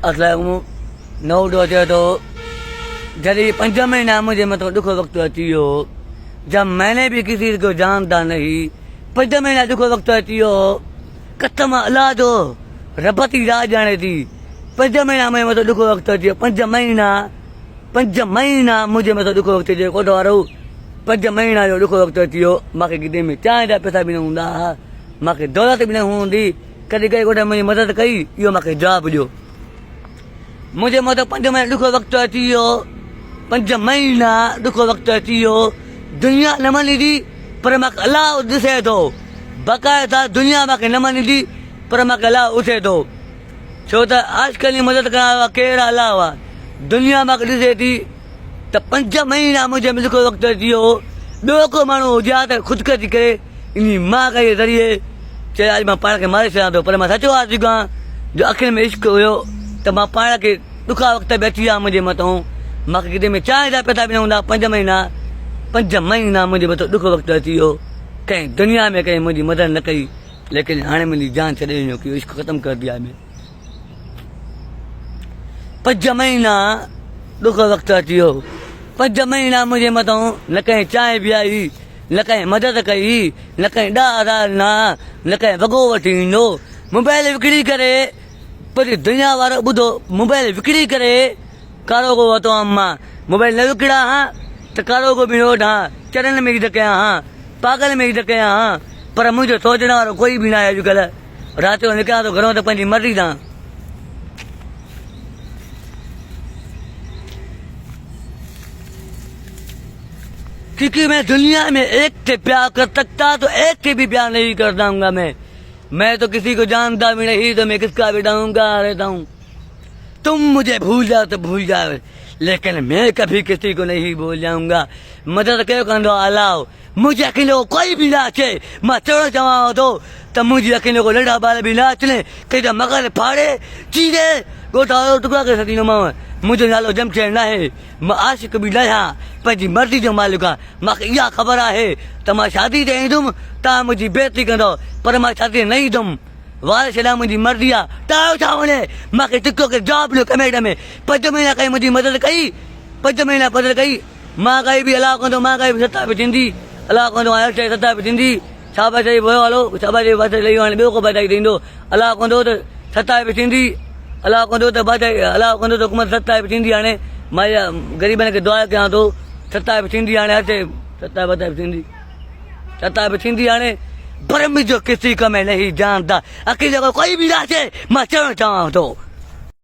असला नौ डोचे तो जब 5 महीना मुझे मतलब दुख वक्त अची हो जब मैंने भी किसी को जानता नहीं 5 महीना दुख वक्त अची हो कसम अल्लाह जो रबती राज जाने थी 5 महीना में मतलब दुख वक्त अची 5 महीना मुझे मतलब दुख वक्त अची कोट वारो 5 महीना जो दुख वक्त अची हो मांखे किथे में चांहि जा पैसा भी न हूंदा मांखे दौलत भी न हूंदी कॾहिं कई कोट मुंहिंजी मदद कई इहो मांखे जवाबु ॾियो मुझे मतलब 5 महीना दुख वक्त अची वियो 5 महीना दुख वक्त अची वियो दुनिया न मञींदी पर मांखे अलाह ॾिसे थो बाक़ाइदा दुनिया मांखे न मञींदी पर मांखे अलाह उथे थो छो त आजकल जी मदद करण वारा केरु अलाह हुआ दुनिया मांखे ॾिसे थी त 5 महीना मुंहिंजे दुख वक्त अची वियो ॿियो को माण्हू हुजे हा त ख़ुदि करे इन मां जे ज़रिए चए अॼु मां पाण खे मारे छॾियां थो पर मां सचो आहे चुकां जो अखियुनि में इश्क हुयो त मां पाण खे ॾुखा वक़्त बि अची विया मुंहिंजे मथां मांखे किथे में चांहि जा पैसा बि न हूंदा 5 महीना मुंहिंजे मथां ॾुख वक़्तु अची वियो कंहिं दुनिया में कंहिं मुंहिंजी मदद न कई लेकिन हाणे मुंहिंजी जान छॾे ॾिनो की इश्क ख़तमु कर दिया में 5 महीना ॾुख वक़्तु अची वियो 5 महीना मुंहिंजे मथां न कंहिं चांहि पीआई न कंहिं मदद कई न कंहिं ॾाह न कंहिं वॻो वठी ईंदो मोबाइल विकिणी करे पर दुनिया वारो ॿुधो मोबाइल विकिणी करे कारो को वरितो हुअमि मां मोबाइल न विकिणा हा त कारो को बि नोट हा चरन में ई त कयां हा पागल में ई त कयां हा पर मुंहिंजो सोचण वारो कोई बि न आहे अॼुकल्ह राति जो निकिरां थो घरों त पंहिंजी मर्ज़ी सां क्योंकि मैं दुनिया में एक से प्यार कर सकता तो एक से भी प्यार नहीं कर पाऊंगा मैं तो किसी को जानता भी नहीं तो मैं किसका भी डाऊंगा रहता हूँ तुम मुझे भूल जाओ तो भूल जाओ लेकिन मैं कभी किसी को नहीं भूल जाऊंगा मदद कयो कंदो अलाह मुझे अकेलो कोई भी ना अचे मां चवणु चवां थो त मुंहिंजी अकेलो को नंढा ॿार बि न अचनि कंहिंजा मगज फाड़े चीरे ॻोठा टुकड़ा करे छॾींदोमांव मुंहिंजो नालो जमशेद न आहे मां आशिक़ बि न आहियां पंहिंजी मर्ज़ी जो मालिक आहे मूंखे इहा ख़बर आहे त मां शादी ते ईंदुमि तव्हां मुंहिंजी बेइज़ती कंदो पर मां शादी ते न ईंदुमि वार छॾा मुंहिंजी मर्ज़ी आहे तव्हां छा वञे मूंखे टिको खे जवाबु ॾियो कमेंट में 5 महीना कई मुंहिंजी मदद कई 5 महीना मदद कई मां काई बि अलाह कंदो मां काई बि सता बि थींदी अलाह कंदो आहियां चई सता बि थींदी शाबाश चई वियो हलो शाबाश चई बसि लही हाणे ॿियो को बधाई थींदो अलाह कंदो त सता बि थींदी अलाह कंदो त बधाई अलाह कंदो त हुकूमत सता बि थींदी हाणे मां इहा ग़रीबनि खे दुआ कयां थो सता बि थींदी हाणे अचे सता बि थींदी सता बि थींदी हाणे पर मुंहिंजो किसी को मैं नहीं जानता अकेले को कोई भी ना अचे मां चवणु चवां थो